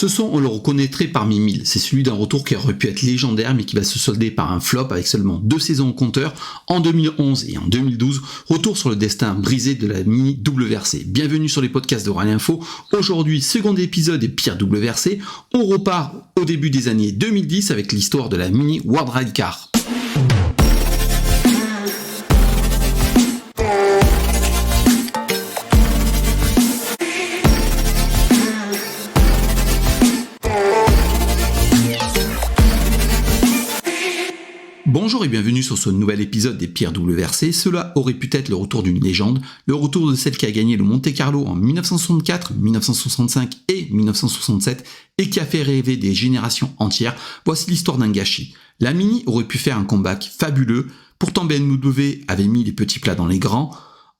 Ce son, on le reconnaîtrait parmi mille. C'est celui d'un retour qui aurait pu être légendaire, mais qui va se solder par un flop avec seulement 2 saisons au compteur, en 2011 et en 2012. Retour sur le destin brisé de la Mini WRC. Bienvenue sur les podcasts de Rallye Info. Aujourd'hui, second épisode des pires WRC. On repart au début des années 2010 avec l'histoire de la Mini World Rally Car. Bonjour et bienvenue sur ce nouvel épisode des pires WRC. Cela aurait pu être le retour d'une légende, le retour de celle qui a gagné le Monte Carlo en 1964, 1965 et 1967 et qui a fait rêver des générations entières. Voici l'histoire d'un gâchis. La Mini aurait pu faire un comeback fabuleux, pourtant BMW avait mis les petits plats dans les grands,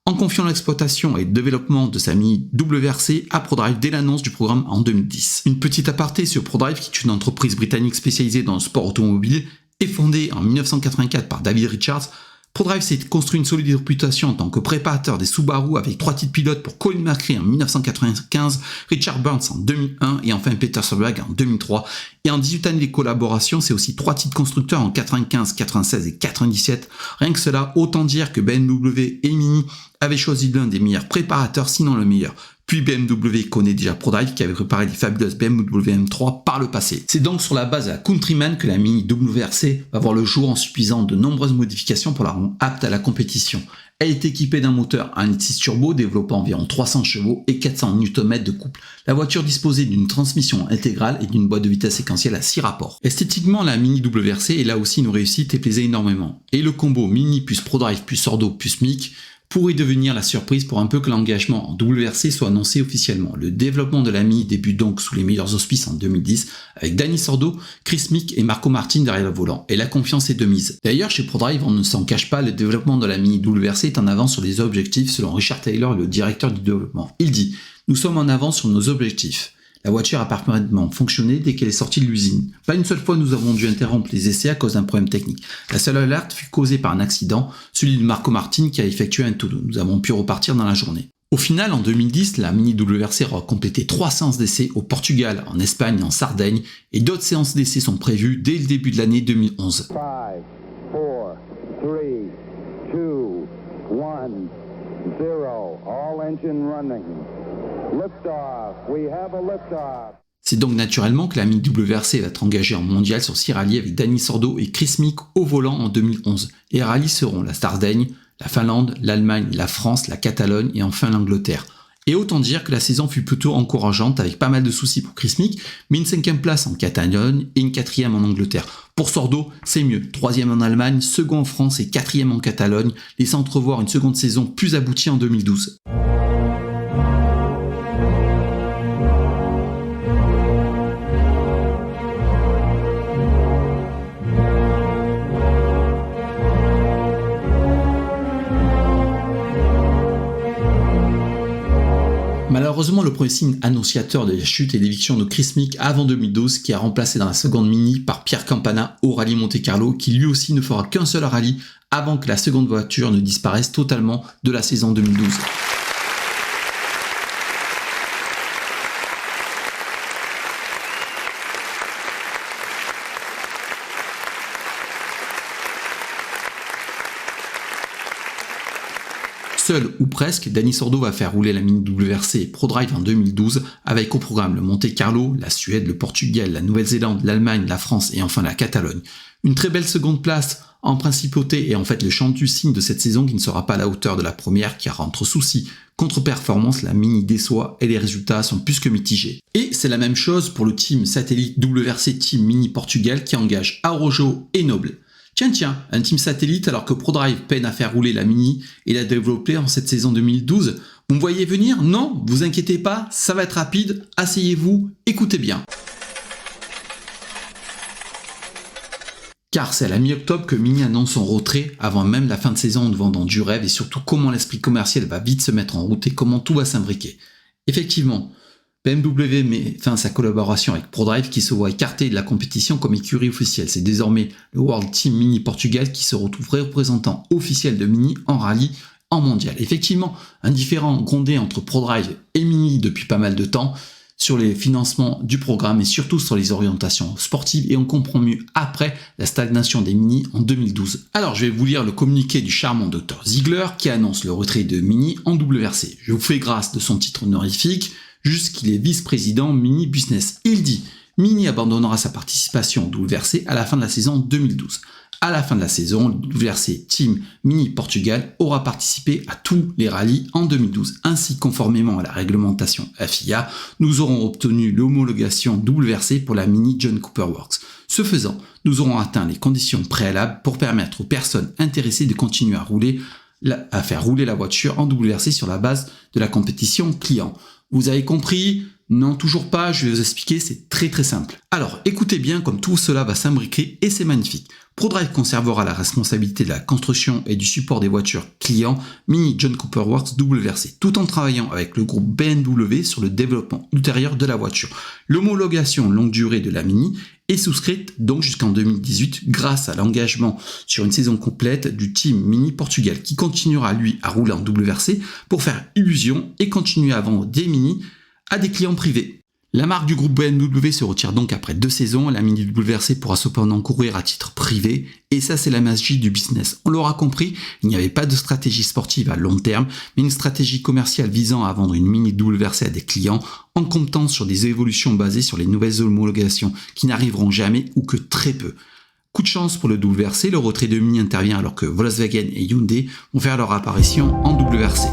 en confiant l'exploitation et le développement de sa Mini WRC à ProDrive dès l'annonce du programme en 2010. Une petite aparté sur ProDrive, qui est une entreprise britannique spécialisée dans le sport automobile, et fondé en 1984 par David Richards, ProDrive s'est construit une solide réputation en tant que préparateur des Subaru avec 3 titres pilotes pour Colin McRae en 1995, Richard Burns en 2001 et enfin Peter Solberg en 2003. Et en 18 années de collaboration, c'est aussi 3 titres constructeurs en 95, 96 et 97. Rien que cela, autant dire que BMW et Mini avaient choisi l'un des meilleurs préparateurs, sinon le meilleur. Puis BMW connaît déjà ProDrive qui avait préparé les fabuleuses BMW M3 par le passé. C'est donc sur la base de la Countryman que la Mini WRC va voir le jour en subissant de nombreuses modifications pour la rendre apte à la compétition. Elle est équipée d'un moteur 1.6 turbo développant environ 300 chevaux et 400 Nm de couple. La voiture disposait d'une transmission intégrale et d'une boîte de vitesse séquentielle à 6 rapports. Esthétiquement, la Mini WRC est là aussi une réussite et plaisait énormément. Et le combo Mini plus ProDrive plus Sordo plus MIC pourrait devenir la surprise pour un peu que l'engagement en WRC soit annoncé officiellement. Le développement de la Mini débute donc sous les meilleurs auspices en 2010 avec Danny Sordo, Chris Mick et Marco Martin derrière le volant. Et la confiance est de mise. D'ailleurs, chez ProDrive, on ne s'en cache pas, le développement de la Mini WRC est en avance sur les objectifs selon Richard Taylor, le directeur du développement. Il dit « Nous sommes en avance sur nos objectifs. La voiture a parfaitement fonctionné dès qu'elle est sortie de l'usine. Pas une seule fois nous avons dû interrompre les essais à cause d'un problème technique. La seule alerte fut causée par un accident, celui de Marco Martin qui a effectué un tout-do. Nous avons pu repartir dans la journée. Au final, en 2010, la Mini WRC aura complété 3 séances d'essais au Portugal, en Espagne et en Sardaigne, et d'autres séances d'essais sont prévues dès le début de l'année 2011. 5, 4, 3, 2, 1, 0. All engine running. Liftoff. We have a liftoff. C'est donc naturellement que la Mini WRC va être engagée en mondial sur 6 rallyes avec Danny Sordo et Chris Mick au volant en 2011. Les rallyes seront la Sardaigne, la Finlande, l'Allemagne, la France, la Catalogne et enfin l'Angleterre. Et autant dire que la saison fut plutôt encourageante avec pas mal de soucis pour Chris Mick, mais une 5e place en Catalogne et une 4e en Angleterre. Pour Sordo, c'est mieux, 3e en Allemagne, 2e en France et 4e en Catalogne, laissant entrevoir une seconde saison plus aboutie en 2012. Malheureusement, le premier signe annonciateur de la chute et l'éviction de Chris Mick avant 2012, qui a remplacé dans la seconde Mini par Pierre Campana au rallye Monte Carlo, qui lui aussi ne fera qu'un seul rallye avant que la seconde voiture ne disparaisse totalement de la saison 2012. Seul ou presque, Danny Sordo va faire rouler la Mini WRC et ProDrive en 2012 avec au programme le Monte Carlo, la Suède, le Portugal, la Nouvelle-Zélande, l'Allemagne, la France et enfin la Catalogne. Une très belle seconde place en principauté et en fait le chant du cygne de cette saison qui ne sera pas à la hauteur de la première car entre soucis, contre-performance, la Mini déçoit et les résultats sont plus que mitigés. Et c'est la même chose pour le team satellite WRC Team Mini Portugal qui engage Araujo et Noble. Tiens, un team satellite alors que ProDrive peine à faire rouler la Mini et la développer en cette saison 2012. Vous me voyez venir? Non, vous inquiétez pas, ça va être rapide, asseyez-vous, écoutez bien. Car c'est à la mi-octobre que Mini annonce son retrait avant même la fin de saison en nous vendant du rêve et surtout comment l'esprit commercial va vite se mettre en route et comment tout va s'imbriquer. Effectivement, BMW met fin à sa collaboration avec ProDrive qui se voit écarté de la compétition comme écurie officielle. C'est désormais le World Team Mini Portugal qui se retrouve représentant officiel de Mini en rallye en mondial. Effectivement, un différend grondé entre ProDrive et Mini depuis pas mal de temps. sur les financements du programme et surtout sur les orientations sportives, et on comprend mieux après la stagnation des Mini en 2012. Alors je vais vous lire le communiqué du charmant Dr Ziegler qui annonce le retrait de Mini en WRC. Je vous fais grâce de son titre honorifique, juste qu'il est vice-président Mini Business. Il dit « Mini abandonnera sa participation au WRC à la fin de la saison 2012. À la fin de la saison, le WRC Team Mini Portugal aura participé à tous les rallyes en 2012. Ainsi, conformément à la réglementation FIA, nous aurons obtenu l'homologation WRC pour la Mini John Cooper Works. Ce faisant, nous aurons atteint les conditions préalables pour permettre aux personnes intéressées de continuer à faire rouler la voiture en WRC sur la base de la compétition client. » Vous avez compris ? Non, toujours pas, je vais vous expliquer, c'est très simple. Alors, écoutez bien comme tout cela va s'imbriquer et c'est magnifique. ProDrive conservera la responsabilité de la construction et du support des voitures clients Mini John Cooper Works WRC, tout en travaillant avec le groupe BMW sur le développement ultérieur de la voiture. L'homologation longue durée de la Mini est souscrite donc jusqu'en 2018 grâce à l'engagement sur une saison complète du Team Mini Portugal qui continuera lui à rouler en WRC pour faire illusion et continuer à vendre des Mini à des clients privés. La marque du groupe BMW se retire donc après 2 saisons, la Mini WRC pourra cependant courir à titre privé, et ça c'est la magie du business. On l'aura compris, il n'y avait pas de stratégie sportive à long terme, mais une stratégie commerciale visant à vendre une Mini WRC à des clients en comptant sur des évolutions basées sur les nouvelles homologations qui n'arriveront jamais ou que très peu. Coup de chance pour le WRC, le retrait de Mini intervient alors que Volkswagen et Hyundai vont faire leur apparition en WRC.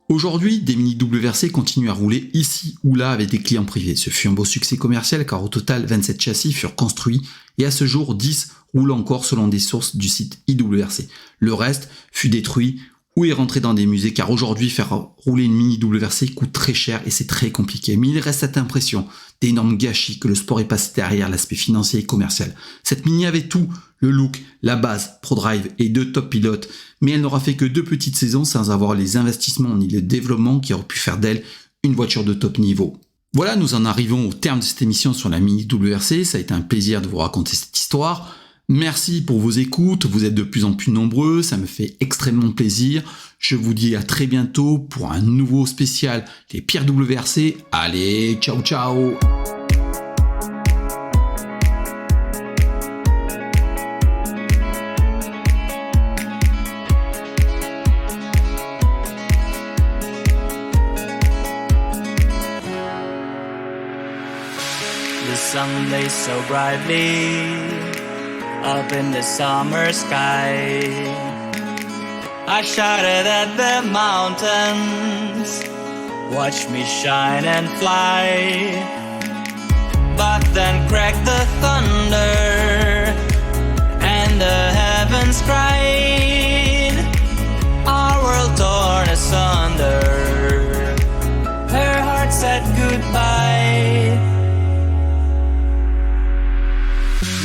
Aujourd'hui, des Mini WRC continuent à rouler ici ou là avec des clients privés. Ce fut un beau succès commercial car au total 27 châssis furent construits et à ce jour 10 roulent encore selon des sources du site IWRC. Le reste fut détruit ou est rentré dans des musées car aujourd'hui faire rouler une Mini WRC coûte très cher et c'est très compliqué. Mais il reste cette impression d'énorme gâchis que le sport est passé derrière l'aspect financier et commercial. Cette Mini avait tout, le look, la base, ProDrive et 2 top pilotes, mais elle n'aura fait que 2 petites saisons sans avoir les investissements ni le développement qui auraient pu faire d'elle une voiture de top niveau. Voilà, nous en arrivons au terme de cette émission sur la Mini WRC, ça a été un plaisir de vous raconter cette histoire. Merci pour vos écoutes, vous êtes de plus en plus nombreux, ça me fait extrêmement plaisir. Je vous dis à très bientôt pour un nouveau spécial des pires WRC. Allez, ciao ciao! The sun blazed so brightly up in the summer sky. I shouted at the mountains, watch me shine and fly. But then cracked the thunder and the heavens cried. Our world torn asunder, her heart said goodbye.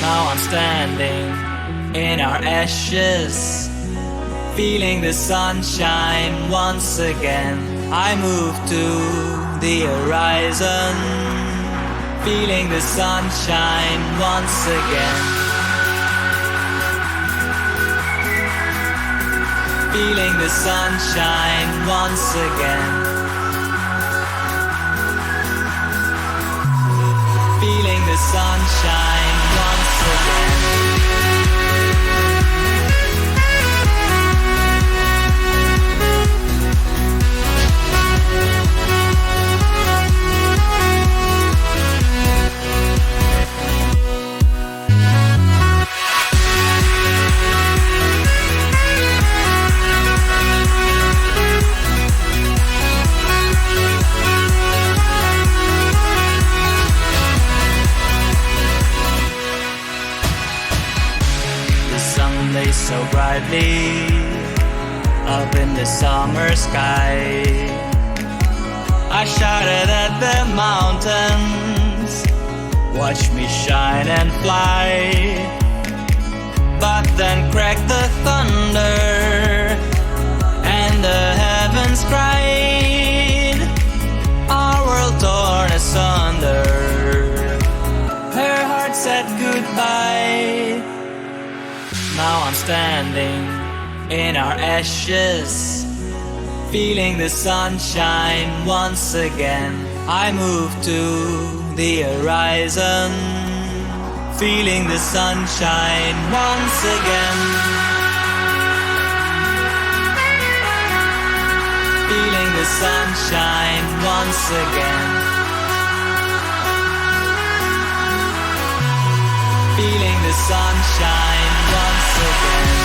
Now I'm standing in our ashes, feeling the sunshine once again. I move to the horizon, feeling the sunshine once again. Feeling the sunshine once again. Feeling the sunshine once again. So brightly up in the summer sky. I shouted at the mountains, watch me shine and fly. But then cracked the thunder and the heavens cried. Our world torn asunder, said goodbye. Now I'm standing in our ashes, feeling the sunshine once again. I move to the horizon, feeling the sunshine once again. Feeling the sunshine once again. Feeling the sunshine once again.